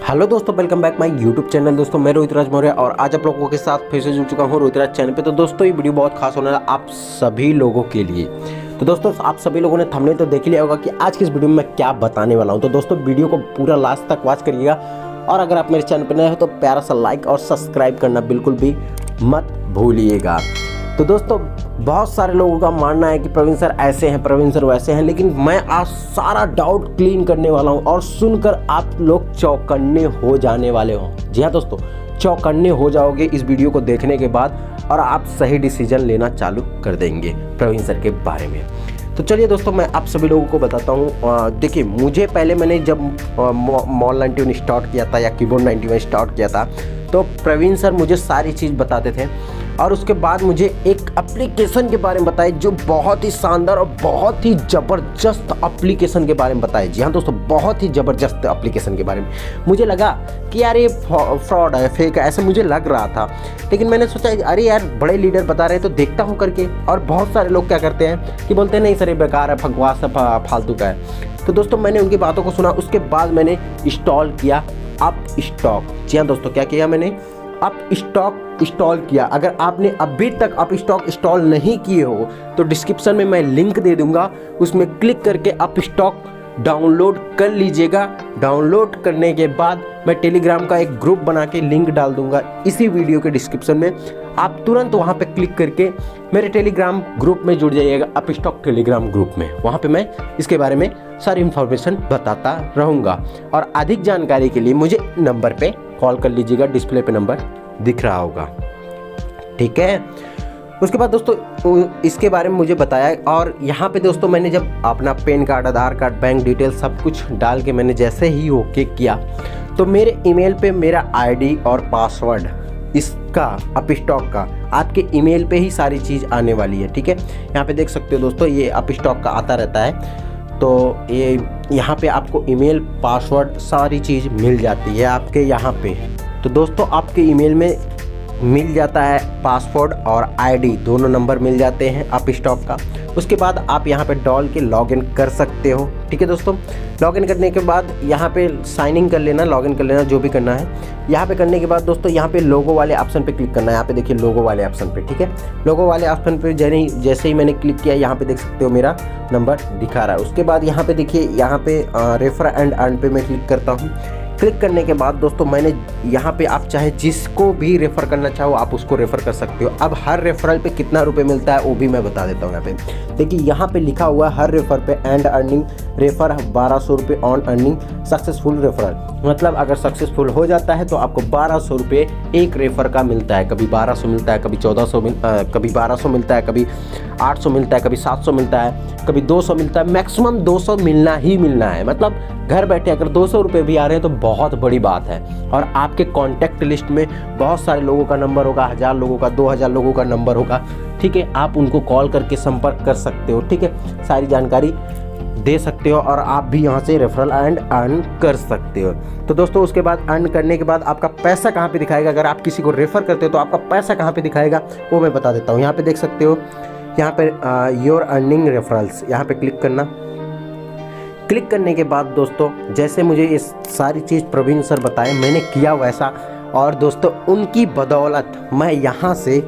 Hello दोस्तों, welcome back my YouTube channel. दोस्तों मैं रोहित राज मौर्य और आज आप लोगों के साथ फिर से जुड़ चुका हूं रोहित राज चैनल पे। तो दोस्तों ये वीडियो बहुत खास होने वाला आप सभी लोगों के लिए। तो दोस्तों आप सभी लोगों ने थंबनेल तो देख लिया होगा कि आज की इस वीडियो में मैं क्या बताने वाला हूं। तो दोस्तों वीडियो को पूरा लास्ट तक वॉच करिएगा और अगर आप मेरे चैनल पर नए हो तो प्यारा सा लाइक और सब्सक्राइब करना बिल्कुल भी मत भूलिएगा। तो दोस्तों बहुत सारे लोगों का मानना है कि प्रवीण सर ऐसे हैं, प्रवीण सर वैसे हैं, लेकिन मैं आज सारा डाउट क्लीन करने वाला हूं और सुनकर आप लोग चौकन्ने हो जाने वाले हो। जी हाँ दोस्तों, चौकन्ने हो जाओगे इस वीडियो को देखने के बाद और आप सही डिसीजन लेना चालू कर देंगे प्रवीण सर के बारे में। तो चलिए दोस्तों मैं आप सभी लोगों को बताता हूँ। देखिए मुझे पहले मैंने जब मॉल 91 स्टार्ट किया था या कीबोर्ड 91 स्टार्ट किया था तो प्रवीण सर मुझे सारी चीज़ बताते थे और उसके बाद मुझे एक एप्लीकेशन के बारे में बताए जो बहुत ही शानदार और बहुत ही ज़बरदस्त एप्लीकेशन के बारे में बताए। जी हाँ दोस्तों, बहुत ही ज़बरदस्त एप्लीकेशन के बारे में। मुझे लगा कि यार ये फ्रॉड है, फेक है, ऐसे मुझे लग रहा था, लेकिन मैंने सोचा अरे यार बड़े लीडर बता रहे हैं तो देखता हूँ करके। और बहुत सारे लोग क्या करते हैं कि बोलते हैं नहीं सर ये बेकार है, बकवास है, फालतू का है। तो दोस्तों मैंने उनकी बातों को सुना, उसके बाद मैंने इंस्टॉल किया अपस्टॉक। जी हाँ दोस्तों, क्या किया मैंने? अपस्टॉक इंस्टॉल किया। अगर आपने अभी तक अपस्टॉक इंस्टॉल नहीं किए हो तो डिस्क्रिप्शन में मैं लिंक दे दूंगा, उसमें क्लिक करके अपस्टॉक डाउनलोड कर लीजिएगा। डाउनलोड करने के बाद मैं टेलीग्राम का एक ग्रुप बना के लिंक डाल दूंगा इसी वीडियो के डिस्क्रिप्शन में। आप तुरंत वहां पे क्लिक करके मेरे टेलीग्राम ग्रुप में जुड़ जाइएगा, अपस्टॉक टेलीग्राम ग्रुप में। वहां पे मैं इसके बारे में सारी इंफॉर्मेशन बताता रहूँगा और अधिक जानकारी के लिए मुझे नंबर पे कॉल कर लीजिएगा, डिस्प्ले पे नंबर दिख रहा होगा, ठीक है। उसके बाद दोस्तों इसके बारे में मुझे बताया और यहाँ पे दोस्तों मैंने जब अपना पैन कार्ड, आधार कार्ड, बैंक डिटेल सब कुछ डाल के मैंने जैसे ही ओके किया तो मेरे ईमेल पे मेरा आईडी और पासवर्ड इसका अपस्टॉक का आपके ईमेल पे ही सारी चीज़ आने वाली है, ठीक है। यहाँ पे देख सकते हो दोस्तों ये अपस्टॉक का आता रहता है। तो ये यहाँ पे आपको ईमेल, पासवर्ड सारी चीज़ मिल जाती है आपके यहाँ पे। तो दोस्तों आपके ईमेल में मिल जाता है पासवर्ड और आईडी, दोनों नंबर मिल जाते हैं अपस्टॉक का। उसके बाद आप यहाँ पे डाल के लॉगिन कर सकते हो, ठीक है दोस्तों। लॉगिन करने के बाद यहाँ पे साइन इन कर लेना, लॉगिन कर लेना, जो भी करना है। यहाँ पे करने के बाद दोस्तों यहाँ पे लोगो वाले ऑप्शन पे क्लिक करना है। यहाँ पे देखिए लोगो वाले ऑप्शन पे, ठीक है। लोगो वाले ऑप्शन पे जैसे ही मैंने क्लिक किया यहाँ पे देख सकते हो मेरा नंबर दिखा रहा है। उसके बाद यहाँ पे देखिए यहाँ पे रेफर एंड अर्न पे मैं क्लिक करता हूँ। क्लिक करने के बाद दोस्तों मैंने यहाँ पे आप चाहे जिसको भी रेफ़र करना चाहो आप उसको रेफ़र कर सकते हो। अब हर रेफरल पे कितना रुपए मिलता है वो भी मैं बता देता हूँ। यहाँ पे देखिए यहाँ पे लिखा हुआ है हर रेफर पे एंड अर्निंग रेफर 1200 रुपये ऑन अर्निंग सक्सेसफुल रेफरल। मतलब अगर सक्सेसफुल हो जाता है तो आपको 1200 रुपये एक रेफर का मिलता है। कभी 1200 मिलता है, कभी 1400 कभी 1200 मिलता है, कभी 800 मिलता है, कभी 700 मिलता है, कभी 200 मिलता है। मैक्सिमम 200 मिलना ही मिलना है। मतलब घर बैठे अगर 200 रुपये भी आ रहे हैं तो बहुत बड़ी बात है। और आपके कॉन्टैक्ट लिस्ट में बहुत सारे लोगों का नंबर होगा, 1000 लोगों का, 2000 लोगों का नंबर होगा, ठीक है। आप उनको कॉल करके संपर्क कर सकते हो, ठीक है। सारी जानकारी दे सकते हो और आप भी यहाँ से रेफरल एंड अर्न कर सकते हो। तो दोस्तों उसके बाद अर्न करने के बाद आपका पैसा कहाँ पे दिखाएगा, अगर आप किसी को रेफर करते हो तो आपका पैसा कहाँ पे दिखाएगा वो मैं बता देता हूँ। यहाँ पे देख सकते हो, यहाँ पे योर अर्निंग रेफरल्स, यहाँ पे क्लिक करना। क्लिक करने के बाद दोस्तों जैसे मुझे ये सारी चीज़ प्रवीण सर बताए मैंने किया वैसा, और दोस्तों उनकी बदौलत मैं यहाँ से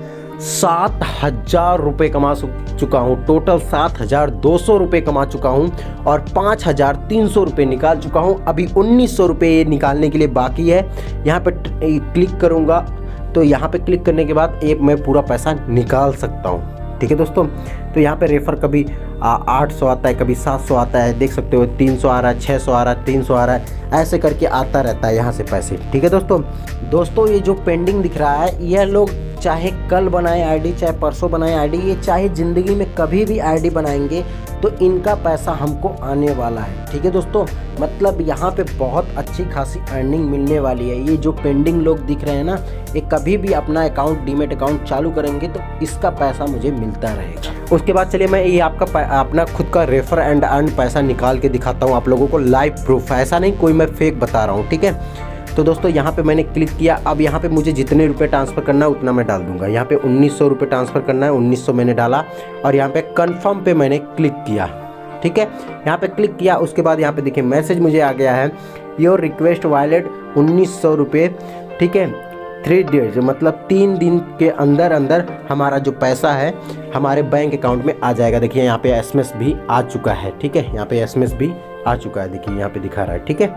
7000 रुपये कमा चुका हूँ। टोटल 7200 रुपये कमा चुका हूँ और 5300 रुपये निकाल चुका हूँ। अभी 1900 रुपये निकालने के लिए बाकी है। यहाँ पे क्लिक करूँगा तो यहाँ पे क्लिक करने के बाद एक मैं पूरा पैसा निकाल सकता हूँ, ठीक है दोस्तों। तो यहाँ पे रेफर कभी 800 आता है, कभी 700 आता है, देख सकते हो 300 आ रहा है, 600 आ रहा है, 300 आ रहा है, ऐसे करके आता रहता है यहाँ से पैसे, ठीक है दोस्तों। ये जो पेंडिंग दिख रहा है यह लोग चाहे कल बनाए आईडी, चाहे परसों बनाए आईडी, ये चाहे ज़िंदगी में कभी भी आईडी बनाएंगे तो इनका पैसा हमको आने वाला है, ठीक है दोस्तों। मतलब यहाँ पे बहुत अच्छी खासी अर्निंग मिलने वाली है। ये जो पेंडिंग लोग दिख रहे हैं ना, ये कभी भी अपना अकाउंट, डीमेट अकाउंट चालू करेंगे तो इसका पैसा मुझे मिलता रहेगा। उसके बाद चलिए मैं ये आपका अपना खुद का रेफर एंड अर्न पैसा निकाल के दिखाता हूँ आप लोगों को, लाइव प्रूफ, ऐसा नहीं कोई मैं फेक बता रहा हूँ, ठीक है। तो दोस्तों यहाँ पे मैंने क्लिक किया। अब यहाँ पे मुझे जितने रुपए ट्रांसफ़र करना है उतना मैं डाल दूंगा। यहाँ पे 1900 रुपये ट्रांसफ़र करना है, 1900 मैंने डाला और यहाँ पे कन्फर्म पे मैंने क्लिक किया, ठीक है। यहाँ पे क्लिक किया, उसके बाद यहाँ पे देखिए मैसेज मुझे आ गया है, योर रिक्वेस्ट वॉलेट 1900 रुपये, ठीक है। 3 डेज मतलब 3 दिन के अंदर अंदर हमारा जो पैसा है हमारे बैंक अकाउंट में आ जाएगा। देखिए यहाँ पे एसएमएस भी आ चुका है, ठीक है। यहाँ पे एसएमएस भी आ चुका है, देखिए यहाँ पे दिखा रहा है, ठीक है।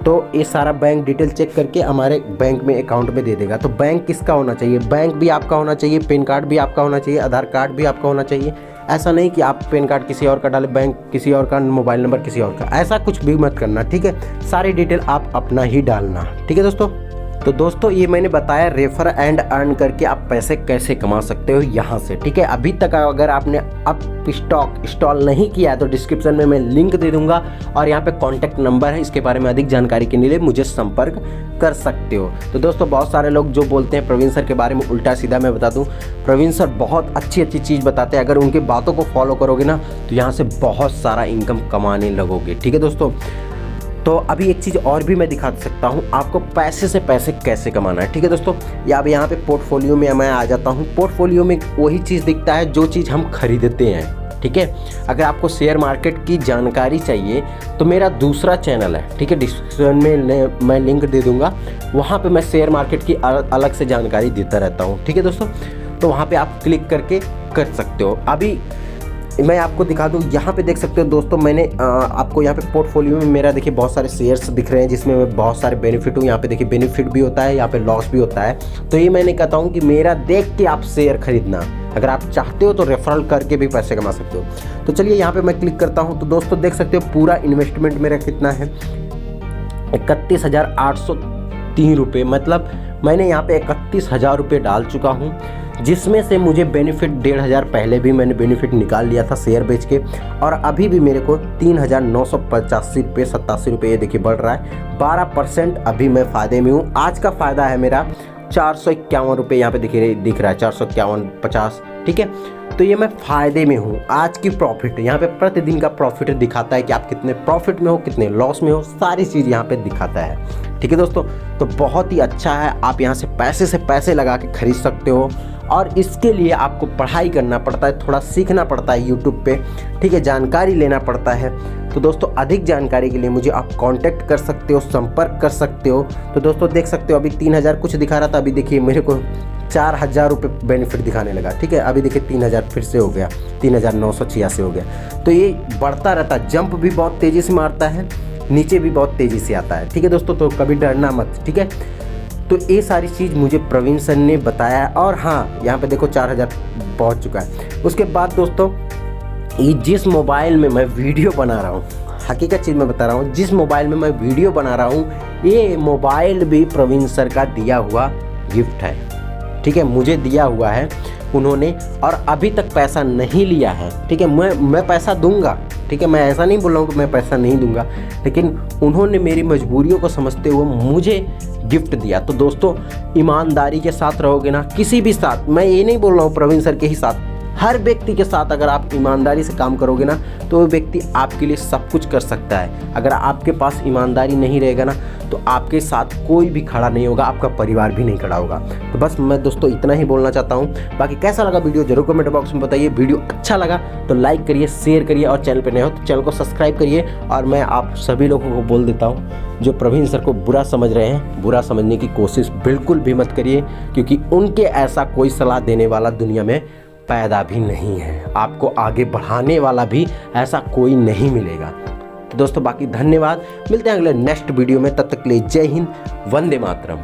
तो ये सारा बैंक डिटेल चेक करके हमारे बैंक में अकाउंट में दे देगा। तो बैंक किसका होना चाहिए? बैंक भी आपका होना चाहिए, पैन कार्ड भी आपका होना चाहिए, आधार कार्ड भी आपका होना चाहिए। ऐसा नहीं कि आप पैन कार्ड किसी और का डालें, बैंक किसी और का, मोबाइल नंबर किसी और का, ऐसा कुछ भी मत करना, ठीक है। सारी डिटेल आप अपना ही डालना, ठीक है दोस्तों। तो दोस्तों ये मैंने बताया रेफर एंड अर्न करके आप पैसे कैसे कमा सकते हो यहाँ से, ठीक है। अभी तक अगर आपने अपस्टॉक इंस्टॉल नहीं किया है तो डिस्क्रिप्शन में मैं लिंक दे दूंगा और यहाँ पे कॉन्टैक्ट नंबर है, इसके बारे में अधिक जानकारी के लिए मुझे संपर्क कर सकते हो। तो दोस्तों बहुत सारे लोग जो बोलते हैं प्रवीण सर के बारे में उल्टा सीधा, मैं बता दूं प्रवीण सर बहुत अच्छी अच्छी चीज़ बताते हैं। अगर उनकी बातों को फॉलो करोगे ना तो यहाँ से बहुत सारा इनकम कमाने लगोगे, ठीक है दोस्तों। तो अभी एक चीज़ और भी मैं दिखा सकता हूँ आपको पैसे से पैसे कैसे कमाना है, ठीक है दोस्तों। या अब यहाँ पे पोर्टफोलियो में मैं आ जाता हूँ। पोर्टफोलियो में वही चीज़ दिखता है जो चीज़ हम खरीदते हैं, ठीक है। अगर आपको शेयर मार्केट की जानकारी चाहिए तो मेरा दूसरा चैनल है, ठीक है, डिस्क्रिप्शन में मैं लिंक दे दूँगा। वहाँ पर मैं शेयर मार्केट की अलग से जानकारी देता रहता हूँ, ठीक है दोस्तों। तो वहाँ पर आप क्लिक करके कर सकते हो। अभी मैं आपको दिखा दूं, यहाँ पे देख सकते हो दोस्तों, मैंने आपको यहाँ पे पोर्टफोलियो में मेरा देखिए बहुत सारे शेयर्स दिख रहे हैं जिसमें मैं बहुत सारे बेनिफिट हूँ। यहाँ पे देखिए बेनिफिट भी होता है, यहाँ पे लॉस भी होता है। तो ये मैंने कहता हूँ कि मेरा देख के आप शेयर खरीदना, अगर आप चाहते हो तो रेफरल करके भी पैसे कमा सकते हो। तो चलिए यहाँ पर मैं क्लिक करता हूँ। तो दोस्तों देख सकते हो पूरा इन्वेस्टमेंट मेरा कितना है, 31,803 रुपये। मतलब मैंने यहाँ पे 31,000 रुपये डाल चुका हूँ, जिसमें से मुझे बेनिफिट 1,500 पहले भी मैंने बेनिफिट निकाल लिया था शेयर बेच के, और अभी भी मेरे को 3,985 रुपये 87 रुपये ये देखिए बढ़ रहा है। 12% अभी मैं फ़ायदे में हूँ। आज का फ़ायदा है मेरा 451 रुपये, यहाँ पे देखिए दिख रहा है 451.50, ठीक है। तो ये मैं फ़ायदे में हूँ। आज की प्रॉफिट यहाँ पे प्रतिदिन का प्रॉफिट दिखाता है कि आप कितने प्रॉफिट में हो, कितने लॉस में हो, सारी चीज़ यहाँ पे दिखाता है, ठीक है दोस्तों। तो बहुत ही अच्छा है, आप यहाँ से पैसे लगा के खरीद सकते हो। और इसके लिए आपको पढ़ाई करना पड़ता है, थोड़ा सीखना पड़ता है यूट्यूब पे, ठीक है, जानकारी लेना पड़ता है। तो दोस्तों अधिक जानकारी के लिए मुझे आप कांटेक्ट कर सकते हो, संपर्क कर सकते हो। तो दोस्तों देख सकते हो अभी 3,000 कुछ दिखा रहा था, अभी देखिए मेरे को 4,000 रुपये बेनिफिट दिखाने लगा, ठीक है। अभी देखिए 3,000 फिर से हो गया, 3,986 हो गया। तो ये बढ़ता रहता है, जंप भी बहुत तेज़ी से मारता है, नीचे भी बहुत तेज़ी से आता है, ठीक है दोस्तों। तो कभी डरना मत, ठीक है। तो ये सारी चीज़ मुझे प्रवीण सर ने बताया। और हाँ यहाँ पे देखो 4,000 पहुँच चुका है। उसके बाद दोस्तों ये जिस मोबाइल में मैं वीडियो बना रहा हूँ, हकीकत चीज़ मैं बता रहा हूँ, जिस मोबाइल में मैं वीडियो बना रहा हूँ ये मोबाइल भी प्रवीण सर का दिया हुआ गिफ्ट है, ठीक है, मुझे दिया हुआ है उन्होंने, और अभी तक पैसा नहीं लिया है, ठीक है। मैं पैसा दूंगा, ठीक है, मैं ऐसा नहीं बोल रहा हूँ कि मैं पैसा नहीं दूंगा, लेकिन उन्होंने मेरी मजबूरियों को समझते हुए मुझे गिफ्ट दिया। तो दोस्तों ईमानदारी के साथ रहोगे ना, किसी भी साथ, मैं ये नहीं बोल रहा हूँ प्रवीण सर के ही साथ, हर व्यक्ति के साथ अगर आप ईमानदारी से काम करोगे ना तो वो व्यक्ति आपके लिए सब कुछ कर सकता है। अगर आपके पास ईमानदारी नहीं रहेगा ना तो आपके साथ कोई भी खड़ा नहीं होगा, आपका परिवार भी नहीं खड़ा होगा। तो बस मैं दोस्तों इतना ही बोलना चाहता हूँ। बाकी कैसा लगा वीडियो जरूर कमेंट बॉक्स में बताइए। वीडियो अच्छा लगा तो लाइक करिए, शेयर करिए, और चैनल पर नए हो तो चैनल को सब्सक्राइब करिए। और मैं आप सभी लोगों को बोल देता हूँ जो प्रवीण सर को बुरा समझ रहे हैं, बुरा समझने की कोशिश बिल्कुल भी मत करिए, क्योंकि उनके ऐसा कोई सलाह देने वाला दुनिया में पैदा भी नहीं है। आपको आगे बढ़ाने वाला भी ऐसा कोई नहीं मिलेगा। तो दोस्तों बाकी धन्यवाद, मिलते हैं अगले नेक्स्ट वीडियो में, तब तक के लिए जय हिंद, वंदे मातरम।